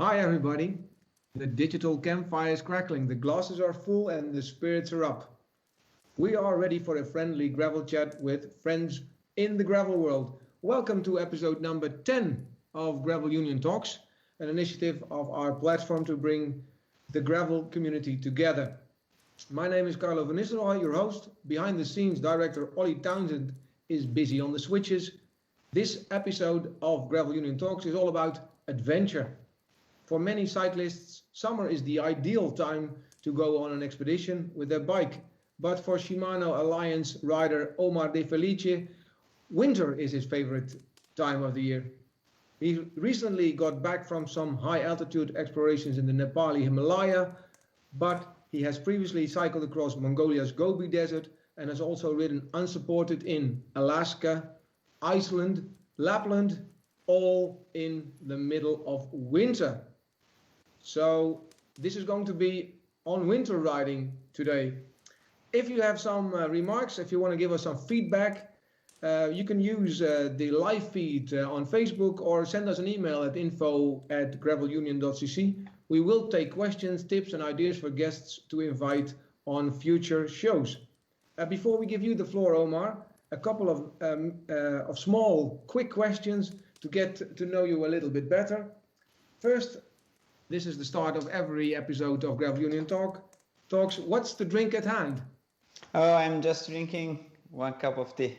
Hi everybody. The digital campfire is crackling, the glasses are full and the spirits are up. We are ready for a friendly gravel chat with friends in the gravel world. Welcome to episode number 10 of Gravel Union Talks, an initiative of our platform to bring the gravel community together. My name is Carlo Van Nistelrooy, your host. Behind the scenes, director Ollie Townsend is busy on the switches. This episode of Gravel Union Talks is all about adventure. For many cyclists, summer is the ideal time to go on an expedition with their bike. But for Shimano Alliance rider Omar di Felice, winter is his favorite time of the year. He recently got back from some high altitude explorations in the Nepali Himalaya, but he has previously cycled across Mongolia's Gobi Desert and has also ridden unsupported in Alaska, Iceland, Lapland, all in the middle of winter. So this is going to be on winter riding today. If you have some remarks, if you want to give us some feedback, you can use the live feed on Facebook or send us an email at info@gravelunion.cc. We will take questions, tips and ideas for guests to invite on future shows. Before we give you the floor, Omar, a couple of small, quick questions to get to know you a little bit better. First, this is the start of every episode of Gravel Union Talks. What's the drink at hand? Oh, I'm just drinking one cup of tea.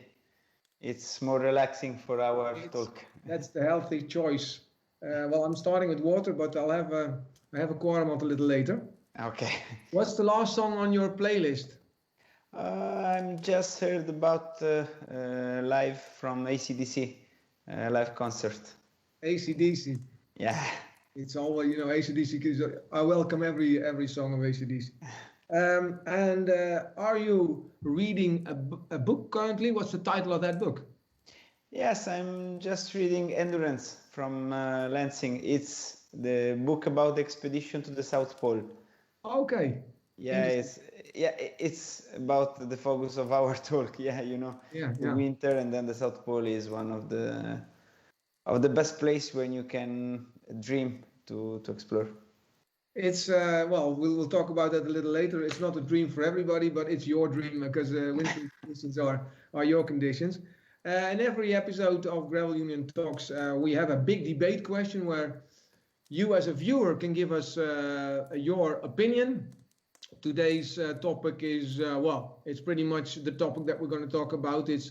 It's more relaxing for our talk. That's the healthy choice. Well, I'm starting with water, but I have a Quaremont a little later. Okay. What's the last song on your playlist? I'm just heard about live from AC/DC, live concert. AC/DC. Yeah. It's always, AC/DC, because I welcome every song of AC/DC. And are you reading a book currently? What's the title of that book? Yes, I'm just reading Endurance from Lansing. It's the book about the expedition to the South Pole. Okay. Yeah, it's about the focus of our talk. Yeah, the winter, and then the South Pole is one of the best place when you can dream to explore. It's we'll talk about that a little later. It's not a dream for everybody, but it's your dream because winter conditions are your conditions. In every episode of Gravel Union Talks, we have a big debate question where you as a viewer can give us your opinion. Today's topic is, it's pretty much the topic that we're going to talk about. It's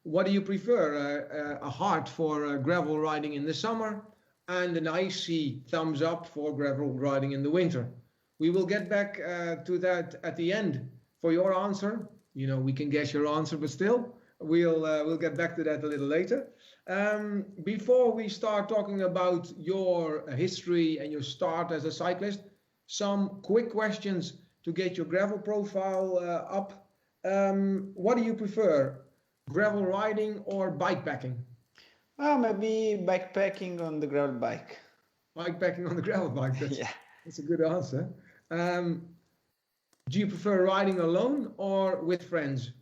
what do you prefer, a heart for gravel riding in the summer and an icy thumbs up for gravel riding in the winter? We will get back to that at the end for your answer. We can guess your answer, but still, we'll get back to that a little later. Before we start talking about your history and your start as a cyclist, some quick questions to get your gravel profile up. What do you prefer, gravel riding or bikepacking? Maybe bikepacking on the gravel bike. Bikepacking on the gravel bike, Yeah. That's a good answer. Do you prefer riding alone or with friends?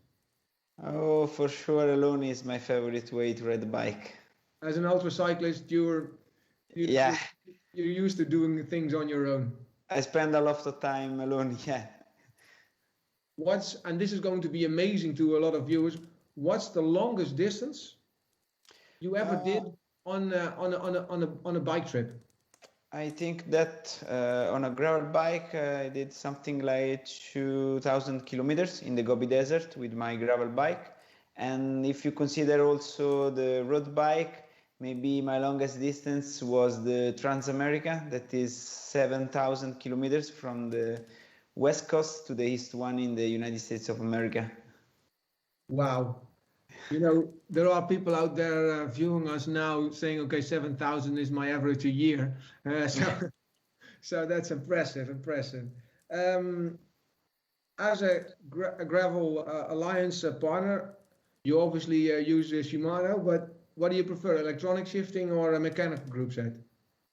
Oh, for sure, alone is my favorite way to ride a bike. As an ultracyclist, you're used to doing things on your own. I spend a lot of time alone, yeah. And this is going to be amazing to a lot of viewers, what's the longest distance you ever did on a bike trip? I think that on a gravel bike I did something like 2,000 kilometers in the Gobi Desert with my gravel bike. And if you consider also the road bike, maybe my longest distance was the Trans-America, that is 7,000 kilometers from the west coast to the east one in the United States of America. Wow. There are people out there viewing us now saying, okay, 7,000 is my average a year. So that's impressive. As a Gravel Alliance partner, you obviously use Shimano, but what do you prefer, electronic shifting or a mechanical group set?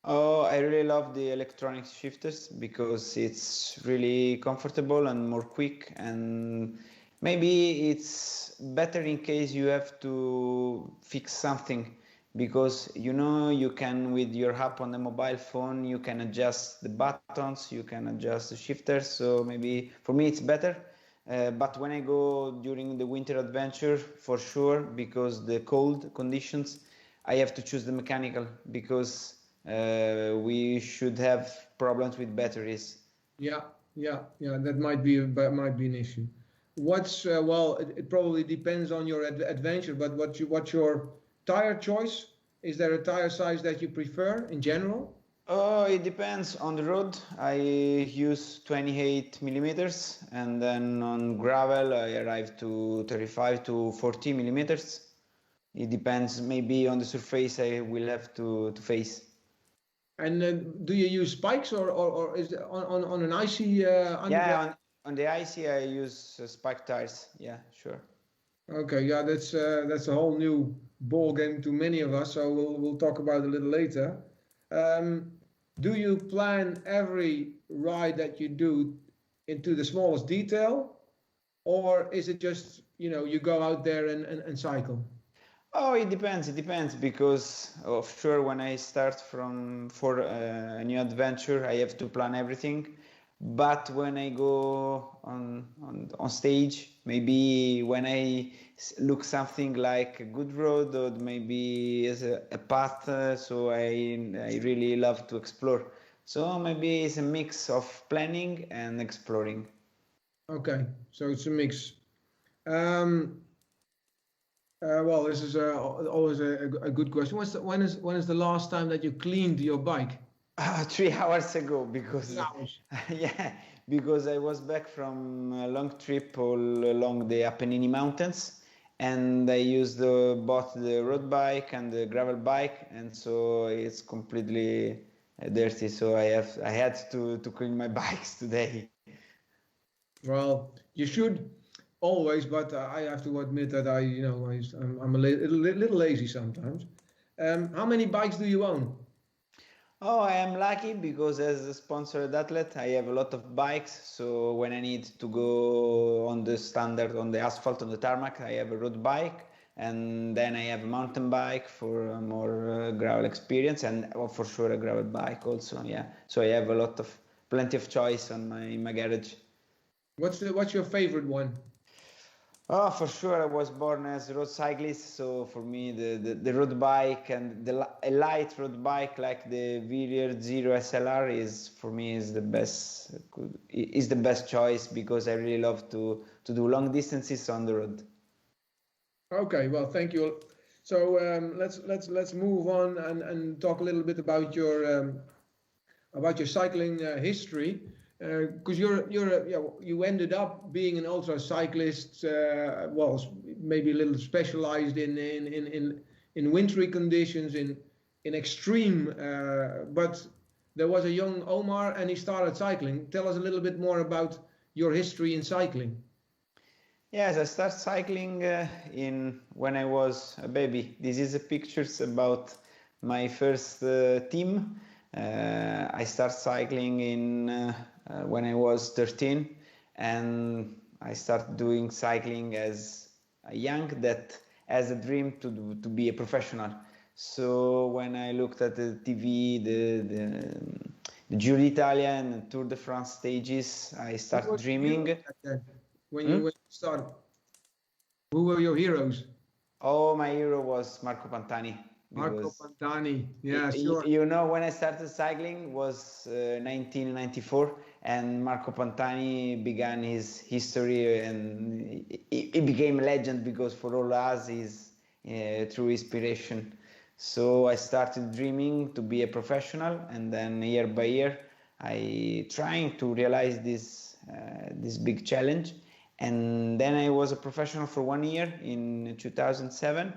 Oh, I really love the electronic shifters because it's really comfortable and more quick, and maybe it's better in case you have to fix something because you can, with your app on the mobile phone, you can adjust the buttons, you can adjust the shifters, so maybe for me it's better. But when I go during the winter adventure, for sure, because the cold conditions, I have to choose the mechanical, because we should have problems with batteries. Yeah, yeah, yeah. That might be an issue. Well, it probably depends on your adventure, but what's your tire choice? Is there a tire size that you prefer in general? Oh, it depends on the road. I use 28 millimeters, and then on gravel I arrive to 35 to 40 millimeters. It depends, maybe on the surface I will have to face. And do you use spikes or is it on an icy underground? Yeah, on the icy I use spike tires. Yeah, sure. Okay, yeah, that's a whole new ball game to many of us. So we'll talk about it a little later. Um, do you plan every ride that you do into the smallest detail, or is it just you go out there and cycle? Oh, it depends. It depends, because of sure when I start for a new adventure, I have to plan everything. But when I go on stage, maybe when I look something like a good road, or maybe as a path, so I really love to explore. So maybe it's a mix of planning and exploring. Okay, so it's a mix. Um, well, this is always a good question. When is the last time that you cleaned your bike? 3 hours ago, 3 because hours. yeah, because I was back from a long trip all along the Apennine Mountains, and I used both the road bike and the gravel bike, and so it's completely dirty. So I had to clean my bikes today. Well, you should always, but I have to admit that I'm a little lazy sometimes. How many bikes do you own? Oh, I am lucky, because as a sponsored athlete, I have a lot of bikes. So when I need to go on the standard, on the asphalt, on the tarmac, I have a road bike. And then I have a mountain bike for a more gravel experience, and for sure a gravel bike also. Yeah. So I have plenty of choice on my garage. What's your favorite one? Oh, for sure. I was born as a road cyclist, so for me, the road bike, and a light road bike like the Villiers Zero SLR is, for me, is the best choice, because I really love to do long distances on the road. Okay, well, thank you. So let's move on and talk a little bit about your cycling history, because you ended up being an ultra cyclist, well, maybe a little specialized in wintry conditions, in extreme, but there was a young Omar and he started cycling. Tell us a little bit more about your history in cycling. Yes, I started cycling in when I was a baby. This is a pictures about my first team. I started cycling in when I was 13, and I started doing cycling as a young that as a dream to be a professional. So when I looked at the TV, the Giro d'Italia and Tour de France stages, I Who started were your heroes dreaming. back then? Hmm? When you started, who were your heroes? Oh, my hero was Marco Pantani, Marco because Pantani. Yeah, sure. when I started cycling was 1994, and Marco Pantani began his history, and he became a legend, because for all us he's true inspiration. So I started dreaming to be a professional, and then year by year I trying to realize this big challenge. And then I was a professional for 1 year in 2007.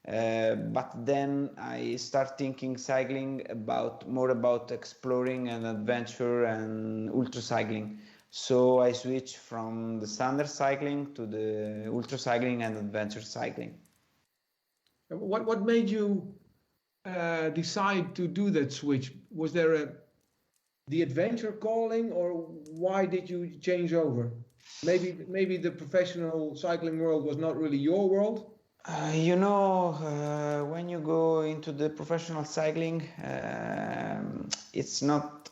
But then I start thinking cycling more about exploring and adventure and ultra cycling. So I switched from the standard cycling to the ultra cycling and adventure cycling. What made you decide to do that switch? Was there the adventure calling, or why did you change over? Maybe the professional cycling world was not really your world. When you go into the professional cycling, it's not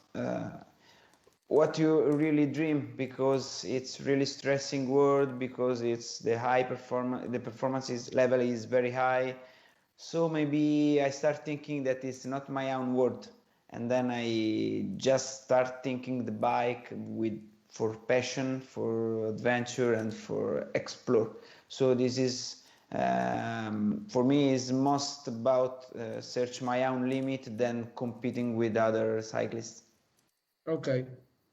what you really dream, because it's really stressing world, because it's the level is very high. So maybe I start thinking that it's not my own world, and then I just start thinking the bike for passion, for adventure, and for explore. So this is for me is most about search my own limit than competing with other cyclists. Okay,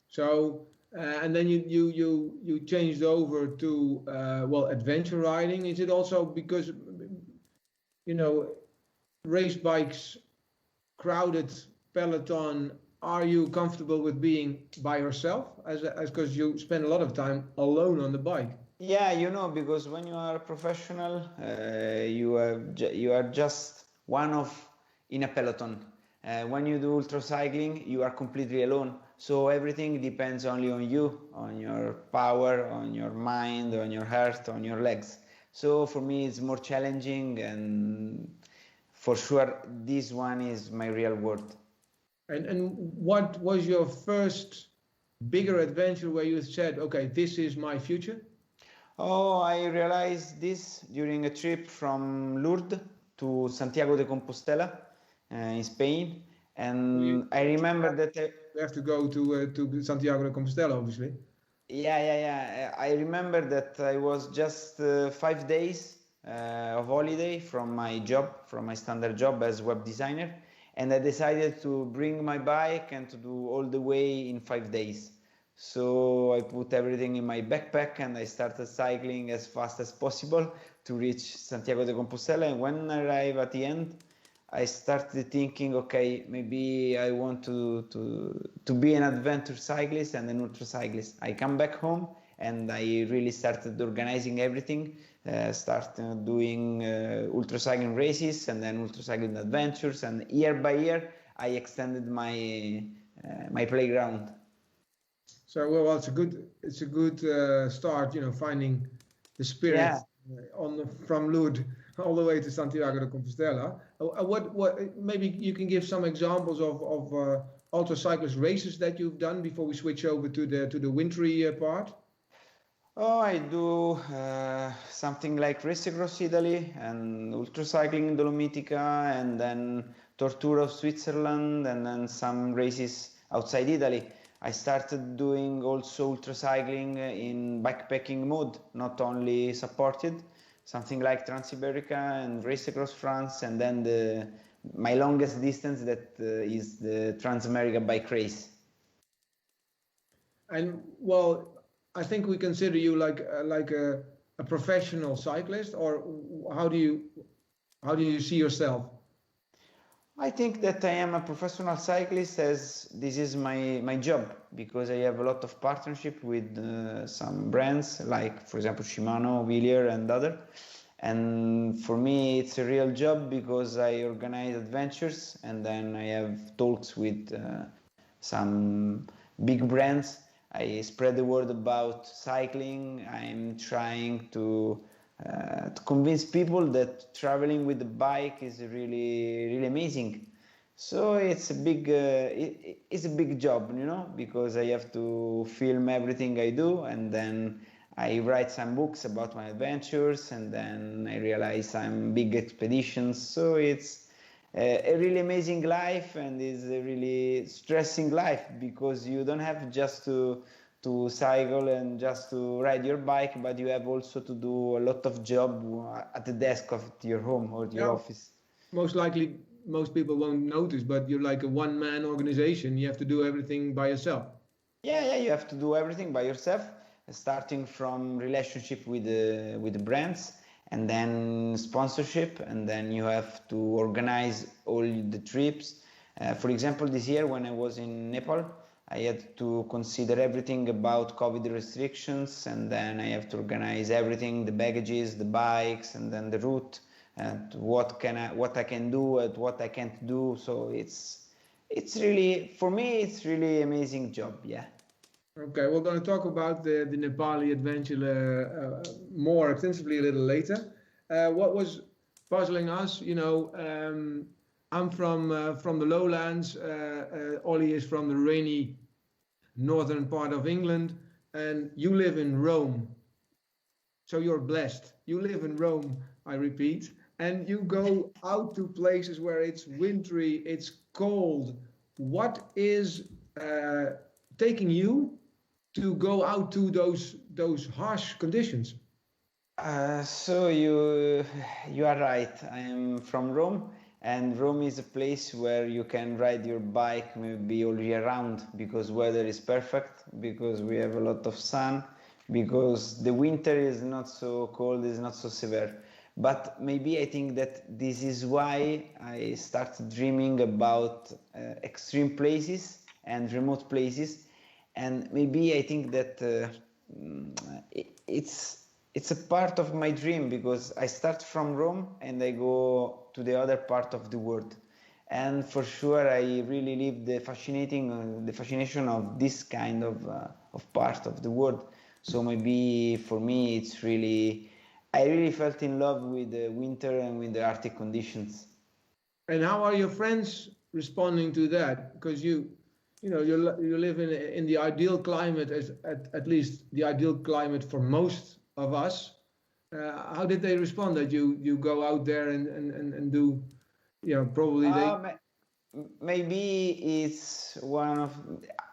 so and then you changed over to well, adventure riding. Is it also because you know race bikes, crowded peloton? Are you comfortable with being by yourself as because you spend a lot of time alone on the bike? Yeah, because when you are a professional, you are just one of in a peloton. When you do ultra cycling, you are completely alone. So everything depends only on you, on your power, on your mind, on your heart, on your legs. So for me, it's more challenging, and for sure, this one is my real world. And what was your first bigger adventure where you said, okay, this is my future? Oh, I realized this during a trip from Lourdes to Santiago de Compostela in Spain, You, and I remember that. you have to go to Santiago de Compostela, obviously. Yeah. I remember that I was just 5 days of holiday from my job, from my standard job as web designer, and I decided to bring my bike and to do all the way in 5 days. So I put everything in my backpack and I started cycling as fast as possible to reach Santiago de Compostela. And when I arrived at the end, I started thinking, okay, maybe I want to be an adventure cyclist and an ultra cyclist. I come back home and I really started organizing everything, started doing ultra cycling races and then ultra cycling adventures, and year by year I extended my playground. So well, it's a good start, finding the spirit Yeah. from Lourdes all the way to Santiago de Compostela. What maybe you can give some examples of ultra cyclist races that you've done before we switch over to the wintry part. Oh, I do something like Race Across Italy and ultra cycling in Dolomitica, and then Tour Tour of Switzerland, and then some races outside Italy. I started doing also ultra cycling in bikepacking mode, not only supported, something like Trans-Iberica and Race Across France, and then my longest distance that is the Trans-America bike race. And well, I think we consider you like a professional cyclist, or how do you see yourself? I think that I am a professional cyclist, as this is my job, because I have a lot of partnership with some brands like, for example, Shimano, Wheeler, and other. And for me, it's a real job because I organize adventures and then I have talks with some big brands. I spread the word about cycling. I'm trying to convince people that traveling with the bike is really amazing. So it's a big job, because I have to film everything I do, and then I write some books about my adventures, and then I realize some big expeditions. So it's a really amazing life, and it's a really stressing life, because you don't have just to cycle and just to ride your bike, but you have also to do a lot of job at the desk of your home or your Yeah, office. most likely most people won't notice, but you're like a one-man organization. You have to do everything by yourself. Yeah, you have to do everything by yourself, starting from relationship with the brands, and then sponsorship, and then you have to organize all the trips. For example, this year when I was in Nepal, I had to consider everything about COVID restrictions, and then I have to organize everything, the baggages, the bikes, and then the route, and what I can do and what I can't do. So it's really, for me, it's really amazing job. Yeah. Okay, we're going to talk about the Nepali adventure more extensively a little later. What was puzzling us, I'm from the lowlands. Ollie is from the rainy northern part of England, and you live in Rome. So you're blessed. You live in Rome, I repeat, and you go out to places where it's wintry, it's cold. What is taking you to go out to those harsh conditions? So you are right. I am from Rome, and Rome is a place where you can ride your bike maybe all year round because weather is perfect, because we have a lot of sun, because the winter is not so cold, is not so severe. But maybe I think that this is why I started dreaming about extreme places and remote places, and maybe I think that it's a part of my dream because I start from Rome and I go to the other part of the world, and for sure I really live the fascination of this kind of part of the world. So maybe for me it's really I really felt in love with the winter and with the Arctic conditions. And how are your friends responding to that? Because you live in the ideal climate, as at least the ideal climate for most of us. How did they respond that you go out there and do, probably they. Um, Maybe it's one of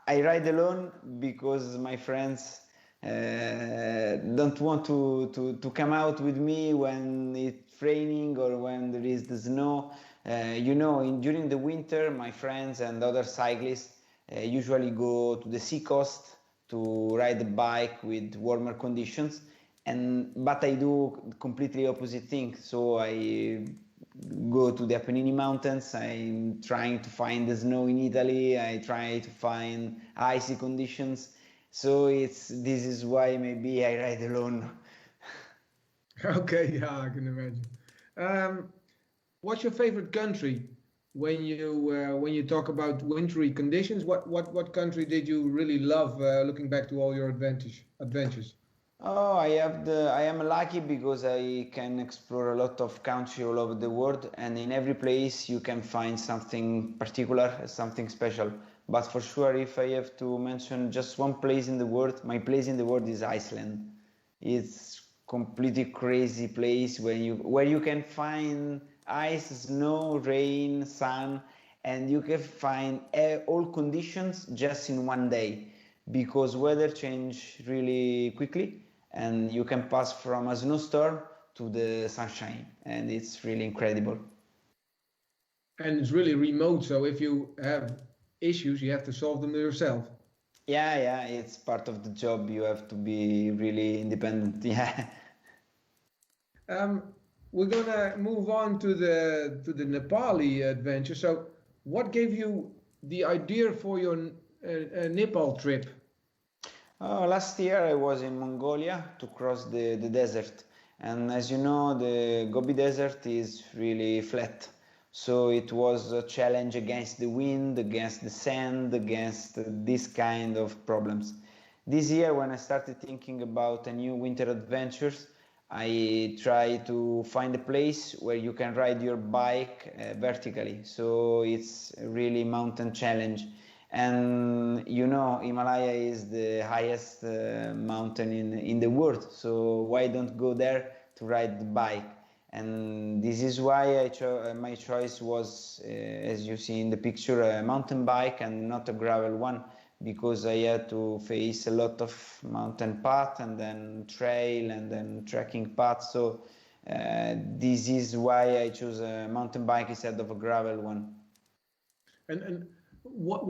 I ride alone because my friends don't want to come out with me when it's raining or when there is the snow. During the winter, my friends and other cyclists usually go to the sea coast to ride a bike with warmer conditions, and but I do completely opposite thing. So I go to the Apennine Mountains. I'm trying to find the snow in Italy. I try to find icy conditions. So this is why maybe I ride alone. Okay, yeah, I can imagine. Um, what's your favorite country when you talk about wintry conditions? What country did you really love looking back to all your adventures? Oh, I am lucky because I can explore a lot of country all over the world, and in every place you can find something particular, something special. But for sure, if I have to mention just one place in the world, my place in the world is Iceland. It's completely crazy place where you can find ice, snow, rain, sun, and you can find all conditions just in one day because weather change really quickly and you can pass from a snowstorm to the sunshine, and it's really incredible. And it's really remote, so if you have issues, you have to solve them yourself. Yeah, it's part of the job. You have to be really independent. Yeah. Um, we're gonna move on to the Nepali adventure. So, what gave you the idea for your Nepal trip? Last year I was in Mongolia to cross the desert, and as you know, the Gobi Desert is really flat. So it was a challenge against the wind, against the sand, against this kind of problems. This year, when I started thinking about a new winter adventures, I try to find a place where you can ride your bike vertically. So it's a really mountain challenge. And you know, Himalaya is the highest mountain in the world. So why don't go there to ride the bike? And this is why my choice was, as you see in the picture, a mountain bike and not a gravel one, because I had to face a lot of mountain path and then trail and then trekking path. So this is why I chose a mountain bike instead of a gravel one. And what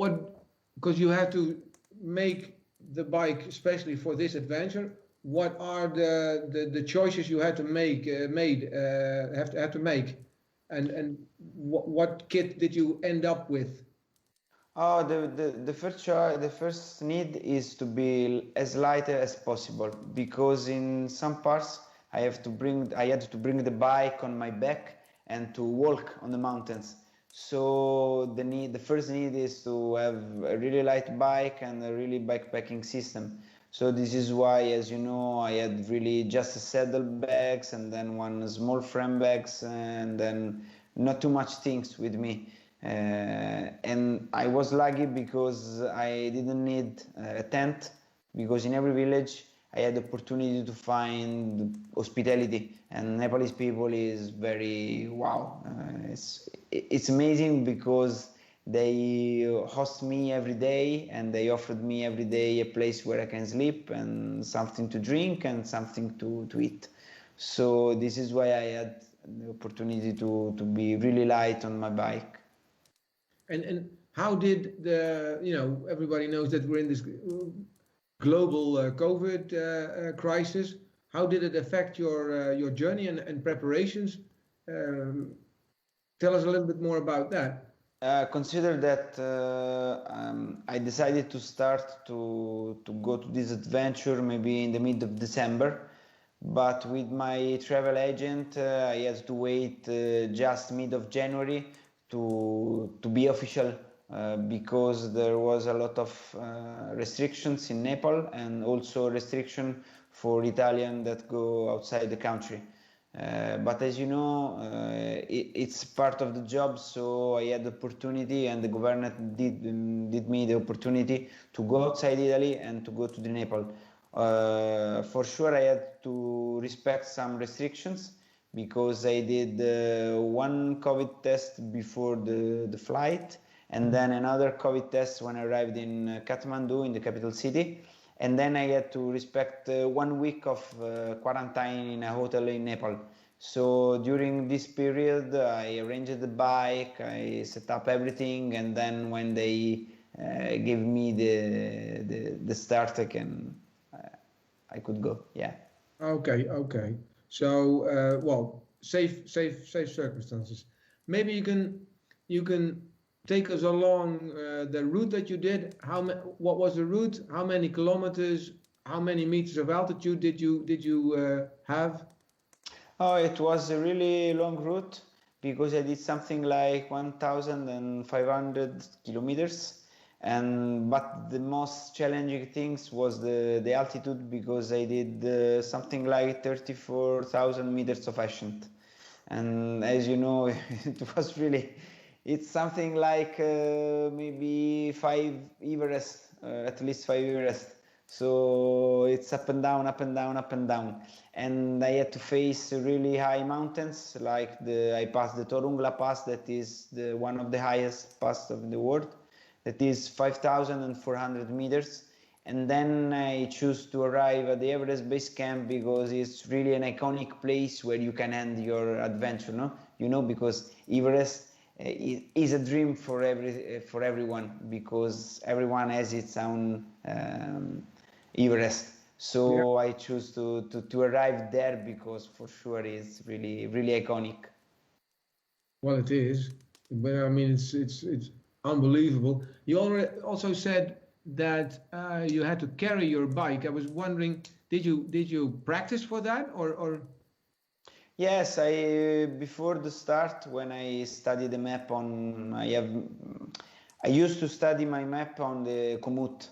because you have to make the bike especially for this adventure. What are the choices you had to have to make, and what kit did you end up with? Oh, the first need is to be as light as possible because in some parts I had to bring the bike on my back and to walk on the mountains. So the first need is to have a really light bike and a really bikepacking system. So this is why, as you know, I had really just a saddlebags and then one small frame bags and then not too much things with me. And I was lucky because I didn't need a tent, because in every village I had the opportunity to find hospitality, and Nepalese people is very wow. It's amazing because they host me every day and they offered me every day a place where I can sleep and something to drink and something to eat. So this is why I had the opportunity to be really light on my bike. And how did the, everybody knows that we're in this global COVID crisis. How did it affect your journey and preparations? Um, Tell us a little bit more about that. Consider that I decided to start to go to this adventure maybe in the mid of December, but with my travel agent I had to wait just mid of January to be official, because there was a lot of restrictions in Nepal and also restriction for Italian that go outside the country. But as you know, it's part of the job, so I had the opportunity and the government did me the opportunity to go outside Italy and to go to the Nepal. For sure I had to respect some restrictions because I did one COVID test before the flight, and then another COVID test when I arrived in Kathmandu, in the capital city. And then I had to respect 1 week of quarantine in a hotel in Nepal. So during this period, I arranged the bike, I set up everything, and then when they gave me the start, I could go. Yeah. Okay, okay. So, well, safe circumstances. Maybe you can take us along the route that you did. What was the route? How many kilometers? How many meters of altitude did you have? Oh, it was a really long route because I did something like 1,500 kilometers, and but the most challenging things was the altitude, because I did something like 34,000 meters of ascent, and as you know, it was really, it's something like maybe five Everest, at least five Everest. So it's up and down, up and down, up and down, and I had to face really high mountains. Like I passed the Torungla Pass, that is the one of the highest pass of the world, that is 5,400 meters. And then I choose to arrive at the Everest base camp because it's really an iconic place where you can end your adventure, no? Because Everest is a dream for everyone, because everyone has its own Everest. So I choose to arrive there because for sure it's really really iconic. Well, it is, but I mean it's unbelievable. You already also said that you had to carry your bike. I was wondering, did you practice for that or? Yes, I before the start, when I study the map on, I used to study my map on the Komoot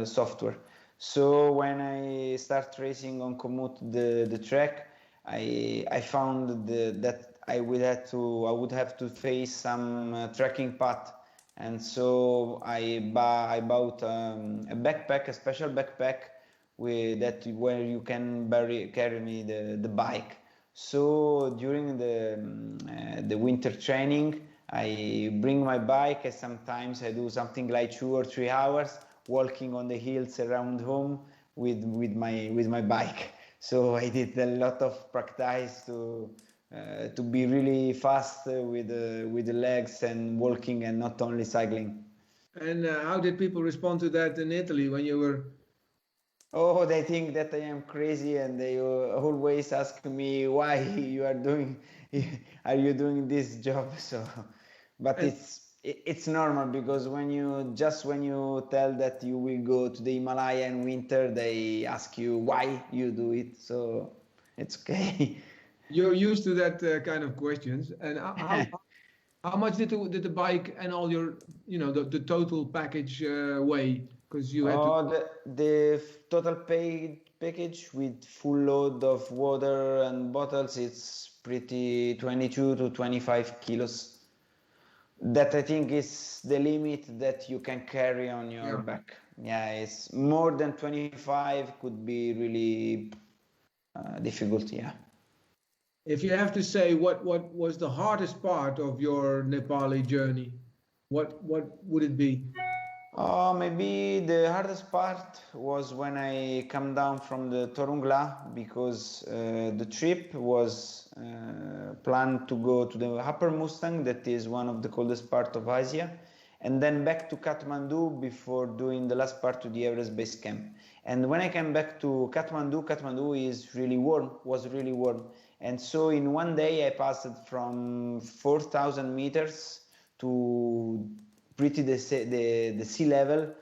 software. So when I start racing on Komoot the track, I found that I would have to face some trekking path, and so I bought a backpack, a special backpack with that where you can carry me the bike. So during the winter training, I bring my bike, and sometimes I do something like 2 or 3 hours walking on the hills around home with my bike. So I did a lot of practice to be really fast with the legs and walking and not only cycling. And how did people respond to that in Italy when you were? Oh, they think that I am crazy, and they always ask me why you are doing, are you doing this job? So, but And it's normal, because when you tell that you will go to the Himalaya in winter, they ask you why you do it. So it's okay. you're used to that kind of questions. And how much did the bike and all your the total package weigh? Because you had to. The total package with full load of water and bottles, it's pretty 22 to 25 kilos. That I think is the limit that you can carry on your Yeah. back. Yeah, it's more than 25 could be really difficult. Yeah. If you have to say what was the hardest part of your Nepali journey, what would it be? Maybe the hardest part was when I come down from the Torungla because the trip was planned to go to the Upper Mustang, that is one of the coldest part of Asia, and then back to Kathmandu before doing the last part to the Everest Base Camp. And when I came back to Kathmandu, Kathmandu is really warm, was really warm. And so in one day I passed from 4,000 meters to pretty the sea level,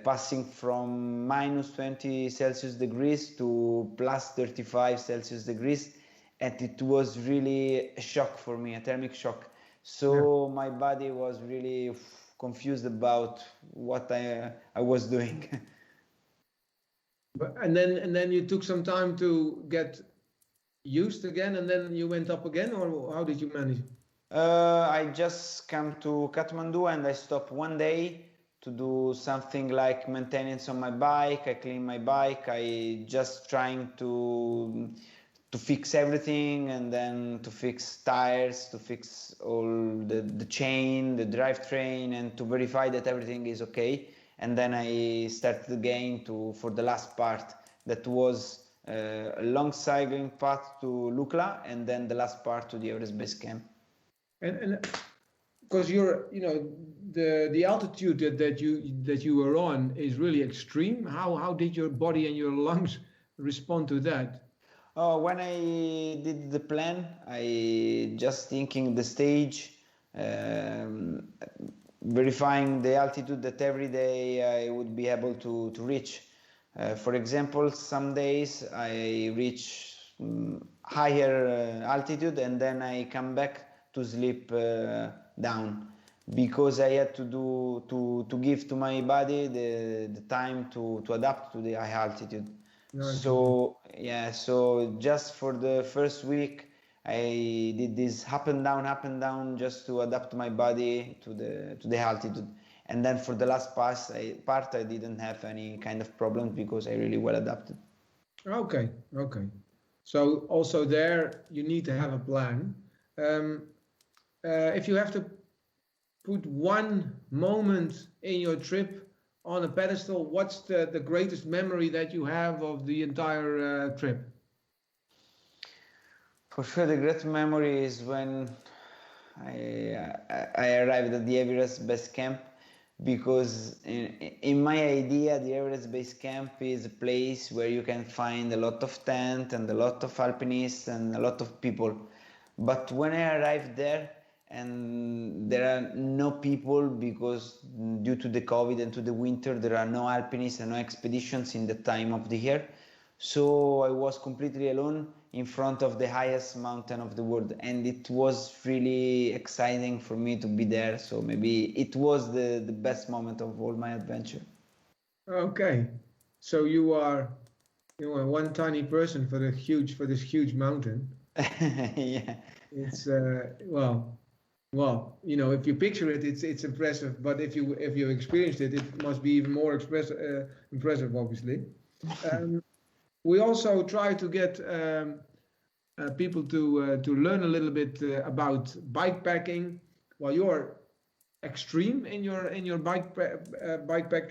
passing from minus 20 Celsius degrees to plus 35 Celsius degrees. And it was really a shock for me, a thermic shock. So my body was really confused about what I was doing. And then you took some time to get used again, and then you went up again, or how did you manage? I just come to Kathmandu and I stopped one day to do something like maintenance on my bike. I clean my bike. I just trying to fix everything, and then to fix tires, to fix all the chain, the drivetrain, and to verify that everything is okay. And then I started again for the last part that was a long cycling path to Lukla, and then the last part to the Everest Base Camp. And because you're, the altitude that you were on is really extreme. How did your body and your lungs respond to that? When I did the plan, I just thinking the stage, verifying the altitude that every day I would be able to reach. For example, some days I reach higher altitude and then I come back to sleep down because I had to give to my body the time to adapt to the high altitude. So yeah, so just for the first week I did this up and down just to adapt my body to the altitude. And then for the last part I didn't have any kind of problems because I really well adapted. Okay. So also there you need to have a plan. If you have to put one moment in your trip on a pedestal, what's the greatest memory that you have of the entire trip? For sure, the great memory is when I arrived at the Everest Base Camp, because in my idea the Everest Base Camp is a place where you can find a lot of tent and a lot of alpinists and a lot of people. But when I arrived there, and there are no people because due to the COVID and to the winter there are no alpinists and no expeditions in the time of the year, so I was completely alone in front of the highest mountain of the world, and it was really exciting for me to be there. So maybe it was the best moment of all my adventure. Okay, so you are one tiny person for this huge mountain. Yeah, It's well, if you picture it, it's impressive. But if you experienced it, it must be even more impressive, obviously. We also try to get people to learn a little bit about bikepacking. Well, you're extreme in your bikepack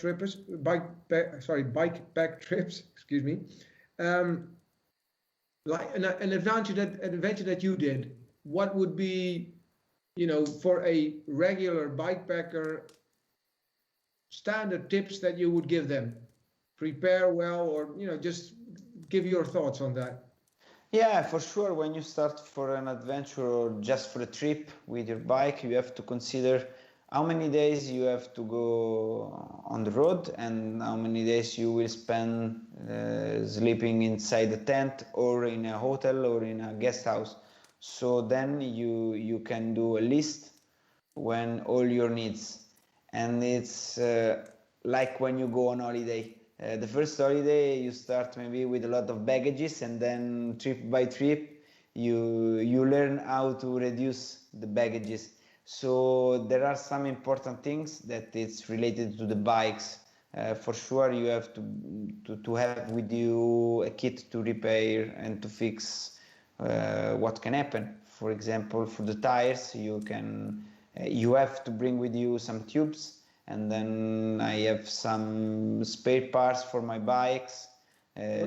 trips. Excuse me. Like an adventure that you did. What would be, for a regular bikepacker, standard tips that you would give them? Prepare well, or just give your thoughts on that. yeah, for sure. When you start for an adventure or just for a trip with your bike, you have to consider how many days you have to go on the road and how many days you will spend sleeping inside a tent or in a hotel or in a guest house. So then you can do a list when all your needs, and it's like when you go on holiday. The first holiday you start maybe with a lot of baggages, and then trip by trip you learn how to reduce the baggages. So there are some important things that it's related to the bikes. For sure, you have to have with you a kit to repair and to fix what can happen. For example, for the tires, you have to bring with you some tubes, and then I have some spare parts for my bikes,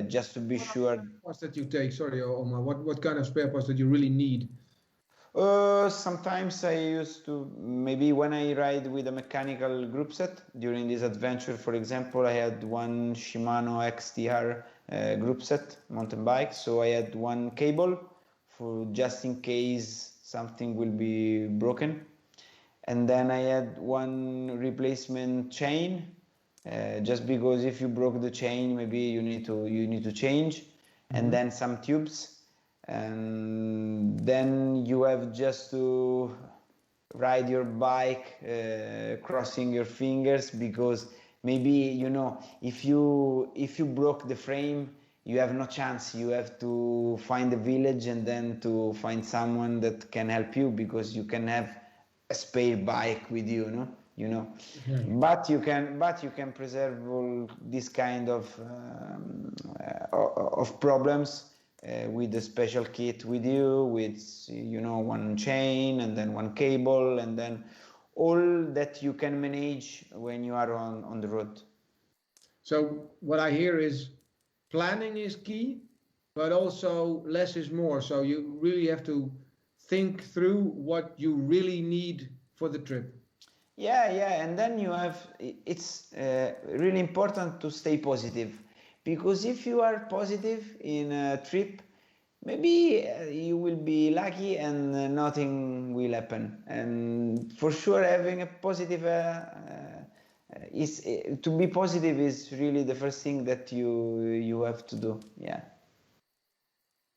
just to be sure. Parts that you take, sorry, Omar, what kind of spare parts that you really need? Sometimes I used to, maybe when I ride with a mechanical group set during this adventure, for example, I had one Shimano XTR group set mountain bike, so I had one cable for just in case something will be broken, and then I had one replacement chain, just because if you broke the chain, maybe you need to change, and then some tubes. And then you have just to ride your bike crossing your fingers, because maybe if you broke the frame, you have no chance. You have to find a village and then to find someone that can help you, because you can have a spare bike with you, but you can preserve all this kind of problems with a special kit with you, with one chain and then one cable, and then all that you can manage when you are on the road. So what I hear is planning is key, but also less is more. So you really have to think through what you really need for the trip. Yeah, and then it's really important to stay positive, because if you are positive in a trip, maybe you will be lucky and nothing will happen. And for sure, having a positive to be positive is really the first thing that you have to do. Yeah.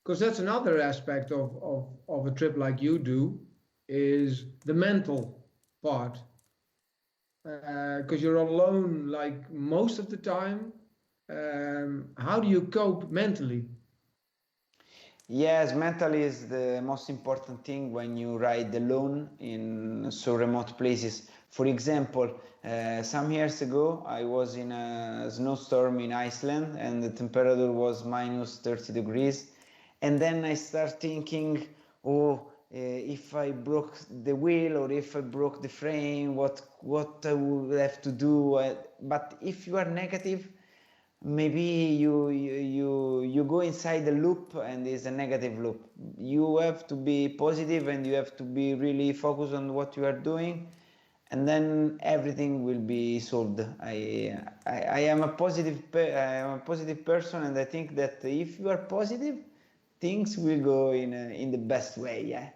Because that's another aspect of a trip like you do, is the mental part. Because you're alone like most of the time. How do you cope mentally? Yes, mentally is the most important thing when you ride alone in so remote places. For example, some years ago, I was in a snowstorm in Iceland, and the temperature was minus 30 degrees. And then I start thinking, if I broke the wheel or if I broke the frame, what I would have to do. But if you are negative, maybe you go inside the loop, and it's a negative loop. You have to be positive, and you have to be really focused on what you are doing, and then everything will be solved. I am a positive person, and I think that if you are positive, things will go in the best way. Yeah.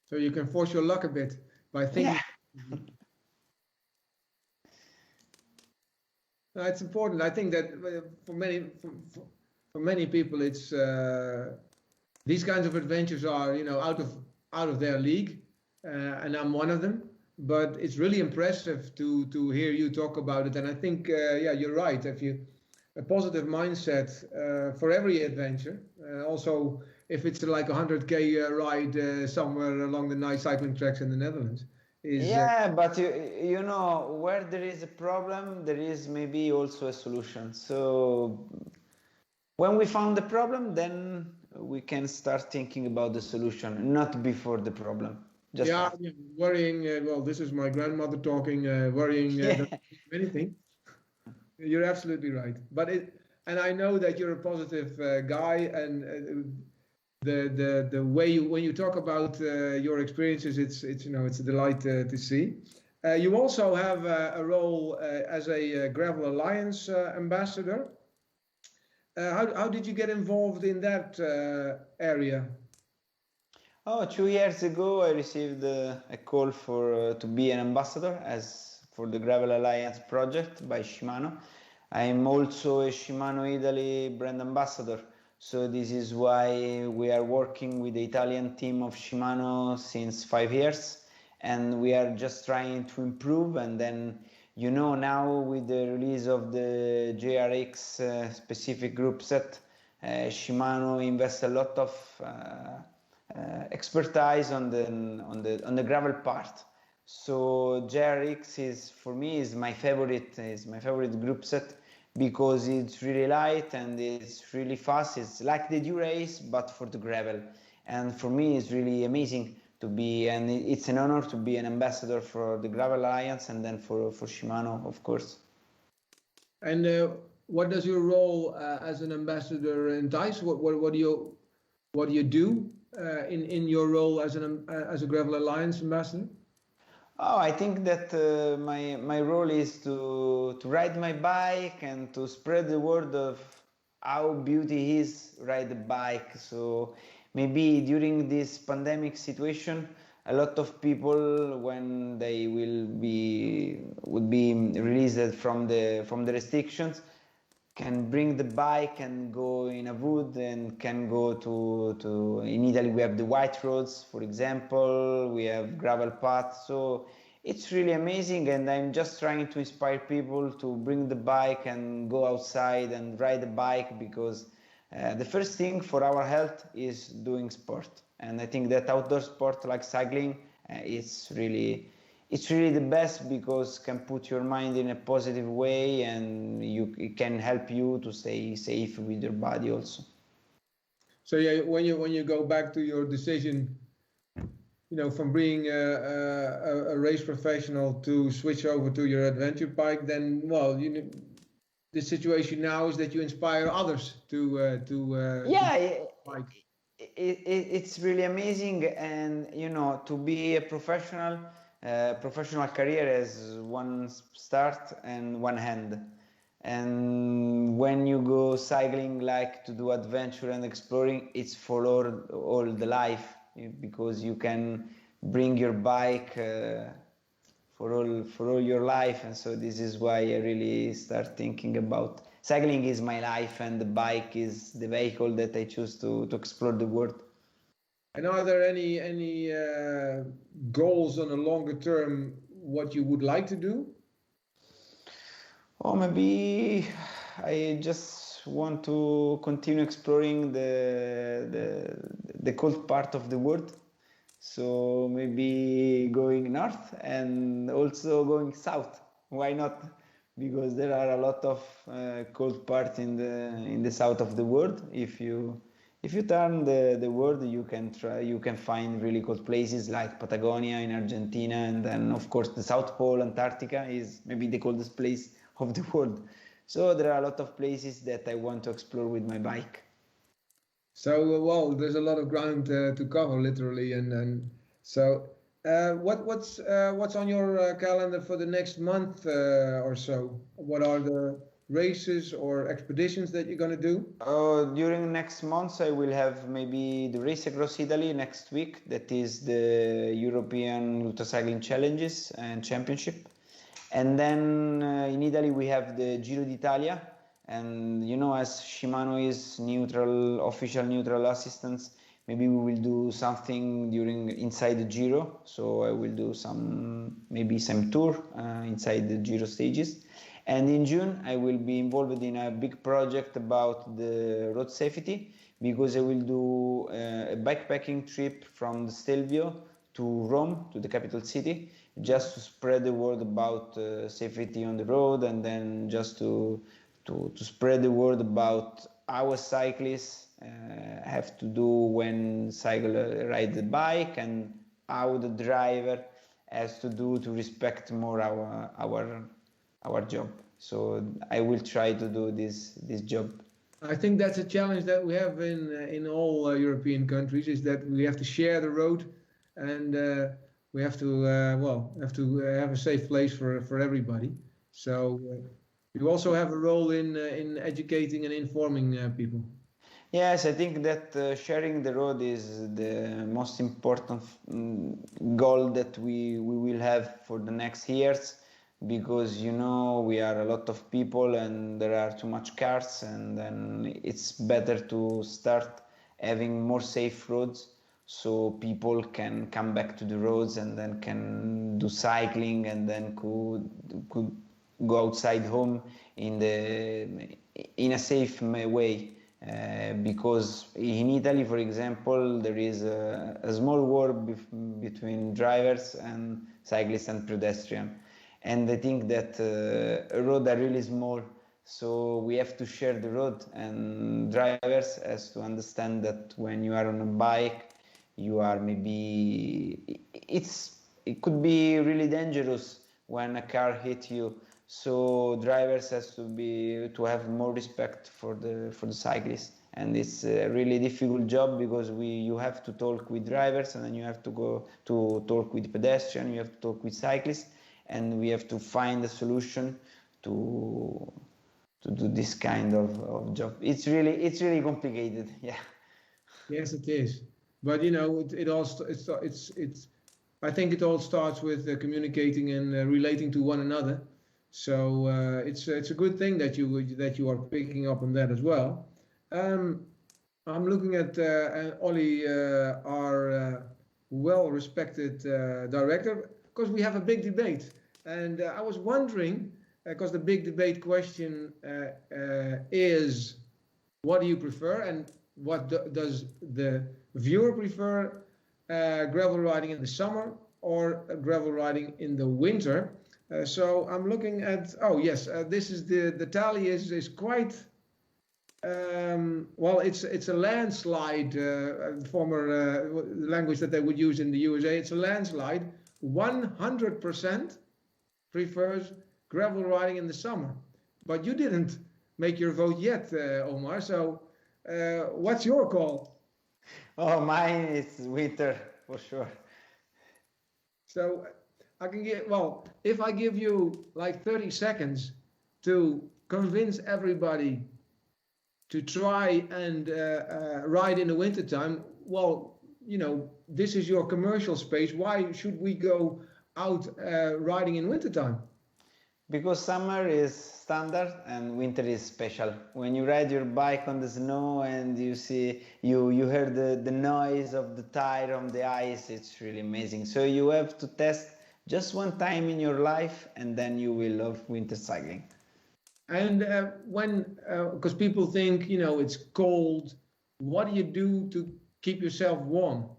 So you can force your luck a bit by thinking. Yeah. It's important. I think that for many people, it's these kinds of adventures are out of their league, and I'm one of them. But it's really impressive to hear you talk about it. And I think you're right. If you a positive mindset for every adventure, also if it's like 100K ride somewhere along the nice cycling tracks in the Netherlands. But where there is a problem, there is maybe also a solution. So when we found the problem, then we can start thinking about the solution, not before the problem. Just worrying. Well, this is my grandmother talking. Worrying anything. You're absolutely right. And I know that you're a positive guy, and the way when you talk about your experiences, it's a delight to see. You also have a role as a Gravel Alliance ambassador. How did you get involved in that area? 2 years ago, I received a call to be an ambassador for the Gravel Alliance project by Shimano. I'm also a Shimano Italy brand ambassador. So this is why we are working with the Italian team of Shimano since 5 years, and we are just trying to improve and then you know, now with the release of the JRX specific group set, Shimano invests a lot of expertise on the gravel part. So JRX is for me is my favorite group set because it's really light and it's really fast. It's like the Durace but for the gravel, and for me it's really amazing to be, and it's an honor to be an ambassador for the Gravel Alliance and then for Shimano, of course. And what does your role as an ambassador entice? What do you do in your role as a Gravel Alliance ambassador? Oh, I think that my role is to ride my bike and to spread the word of how beauty is ride a bike. So maybe during this pandemic situation, a lot of people, when they would be released from the restrictions, can bring the bike and go in a wood and can go to in Italy we have the white roads, for example, we have gravel paths, so it's really amazing, and I'm just trying to inspire people to bring the bike and go outside and ride a bike, because the first thing for our health is doing sport, and I think that outdoor sport like cycling it's really the best, because can put your mind in a positive way, and it can help you to stay safe with your body also. So yeah, when you go back to your decision, you know, from being a race professional to switch over to your adventure bike, then well, the situation now is that you inspire others to bike. It's really amazing, and you know, to be a professional career has one start and one end, and when you go cycling like to do adventure and exploring, it's for all the life, because you can bring your bike for all your life, and so this is why I really start thinking about cycling is my life, and the bike is the vehicle that I choose to explore the world. And are there any goals on a longer term, what you would like to do? Oh, maybe I just want to continue exploring the cold part of the world. So maybe going north and also going south. Why not? Because there are a lot of cold parts in the south of the world. If you turn the world, you can find really cold places like Patagonia in Argentina, and then of course the South Pole, Antarctica is maybe the coldest place of the world. So there are a lot of places that I want to explore with my bike. So well, there's a lot of ground to cover, literally, and so what's on your calendar for the next month or so? What are the races or expeditions that you're going to do? During next month, I will have maybe the race across Italy next week. That is the European Ultracycling Challenges and Championship. And then in Italy, we have the Giro d'Italia. And you know, as Shimano is official neutral assistance, maybe we will do something inside the Giro. So I will do maybe some tour inside the Giro stages. And in June, I will be involved in a big project about the road safety, because I will do a bikepacking trip from the Stelvio to Rome, to the capital city, just to spread the word about safety on the road, and then just to spread the word about how cyclists have to do when ride the bike, and how the driver has to do to respect more our job. So I will try to do this job. I think that's a challenge that we have in all European countries, is that we have to share the road, and we have to have a safe place for everybody. So you also have a role in educating and informing people. Yes, I think that sharing the road is the most important goal that we will have for the next years, because you know, we are a lot of people and there are too much cars, and then it's better to start having more safe roads, so people can come back to the roads and then can do cycling, and then could go outside home in a safe way. Because in Italy, for example, there is a small war between drivers and cyclists and pedestrians, and I think that roads are really small, so we have to share the road, and drivers has to understand that when you are on a bike, you are maybe it could be really dangerous when a car hit you. So drivers has to have more respect for the cyclists, and it's a really difficult job because you have to talk with drivers, and then you have to go to talk with pedestrians, you have to talk with cyclists, and we have to find a solution to do this kind of job. It's really complicated. Yeah. Yes, it is. But you know, it all it's I think it all starts with communicating and relating to one another. So it's a good thing that you are picking up on that as well. Um, I'm looking at Ollie, our well-respected director, because we have a big debate, and I was wondering, because the big debate question is, what do you prefer, and what does the viewer prefer? Gravel riding in the summer or gravel riding in the winter? So I'm looking at, oh yes, this is the tally is quite, well, it's a landslide, former language that they would use in the USA. It's a landslide. 100% prefers gravel riding in the summer. But you didn't make your vote yet, Omar. So what's your call? Oh, mine is winter for sure. So I can get, well, if I give you like 30 seconds to convince everybody to try and ride in the wintertime, well, you know, this is your commercial space. Why should we go out riding in wintertime? Because summer is standard and winter is special. When you ride your bike on the snow and you hear the noise of the tire on the ice, it's really amazing. So you have to test just one time in your life, and then you will love winter cycling. And because people think, you know, it's cold, what do you do to keep yourself warm?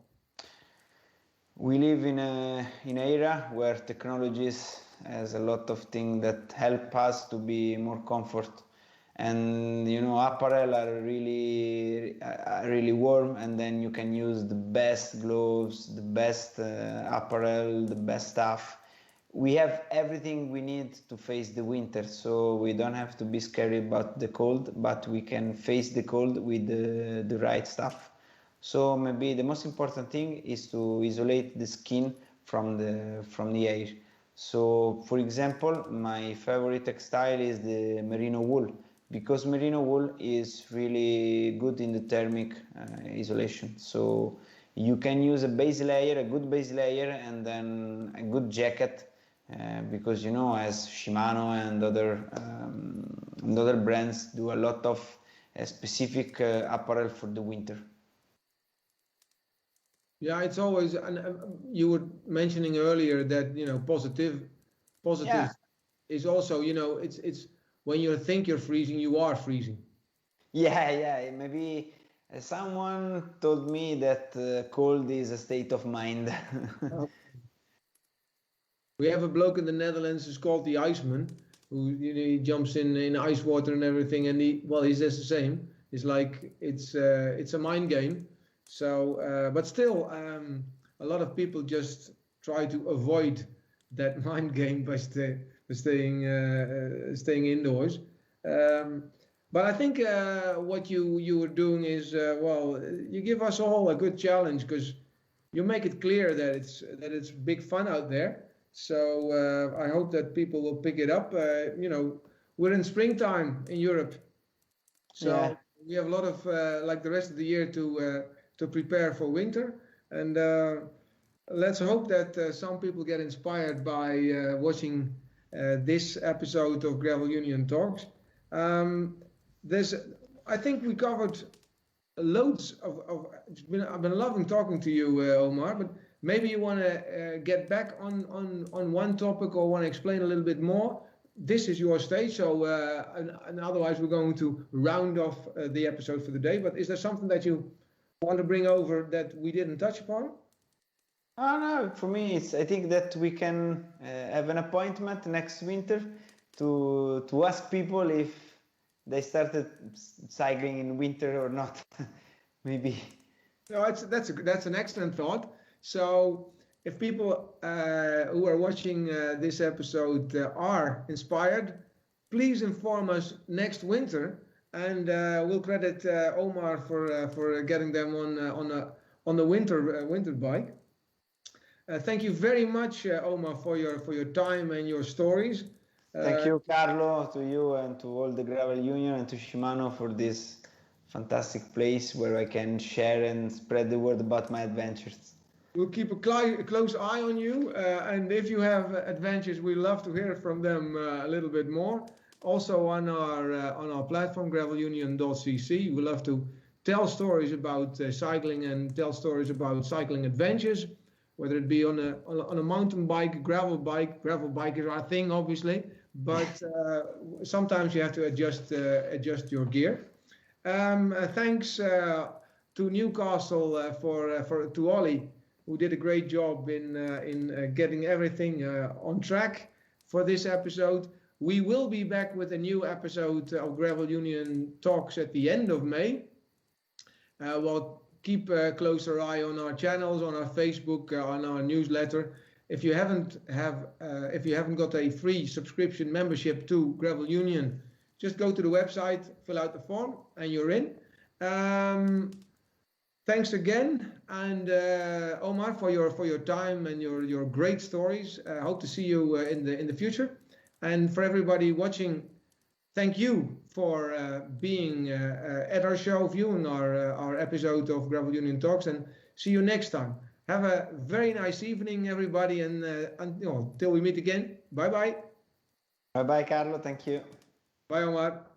We live in an era where technologies has a lot of things that help us to be more comfort, and you know, apparel are really warm, and then you can use the best gloves, the best apparel, the best stuff. We have everything we need to face the winter, so we don't have to be scary about the cold, but we can face the cold with the right stuff. So maybe the most important thing is to isolate the skin from the air. So for example, my favorite textile is the merino wool, because merino wool is really good in the thermic isolation. So you can use a base layer, a good base layer, and then a good jacket, because you know, as Shimano and other brands do a lot of specific apparel for the winter. Yeah, it's always, and you were mentioning earlier that, you know, positive Yeah. is also, you know, it's when you think you're freezing, you are freezing. Yeah. Maybe someone told me that cold is a state of mind. We have a bloke in the Netherlands who's called the Iceman, who, you know, he jumps in ice water and everything, and he says the same. It's like it's a mind game. So, but still, a lot of people just try to avoid that mind game by staying indoors. But I think what you were doing is, well, you give us all a good challenge, because you make it clear that it's big fun out there. So I hope that people will pick it up. You know, we're in springtime in Europe, so Yeah. we have a lot of like the rest of the year to prepare for winter. And let's hope that some people get inspired by watching this episode of Gravel Union Talks. I think we covered loads of I've been loving talking to you, Omar, but maybe you want to get back on one topic, or want to explain a little bit more. this is your stage. So, and otherwise we're going to round off the episode for the day. But is there something that you want to bring over that we didn't touch upon? Oh no, for me, I think that we can have an appointment next winter to ask people if they started cycling in winter or not. Maybe. No, that's an excellent thought. So if people who are watching this episode are inspired, please inform us next winter, and we'll credit Omar for getting them on the winter bike. Thank you very much, Omar, for your time and your stories. Thank you, Carlo, to you and to all the Gravel Union and to Shimano for this fantastic place where I can share and spread the word about my adventures. We'll keep a close eye on you, and if you have adventures, we love to hear from them a little bit more. Also on our platform, gravelunion.cc, we love to tell stories about cycling and tell stories about cycling adventures, whether it be on a mountain bike, gravel bike. Gravel bike is our thing, obviously, but sometimes you have to adjust your gear. Thanks to Newcastle to Ollie, who did a great job in getting everything on track for this episode. We will be back with a new episode of Gravel Union Talks at the end of May. We'll keep a closer eye on our channels, on our Facebook, on our newsletter. If you haven't got a free subscription membership to Gravel Union, just go to the website, fill out the form, and you're in. Thanks again, and Omar, for your time and your great stories. I hope to see you in the future. And for everybody watching, thank you for being at our show, viewing our episode of Gravel Union Talks, and see you next time. Have a very nice evening, everybody, and until we meet again. Bye bye. Bye bye, Carlo. Thank you. Bye, Omar.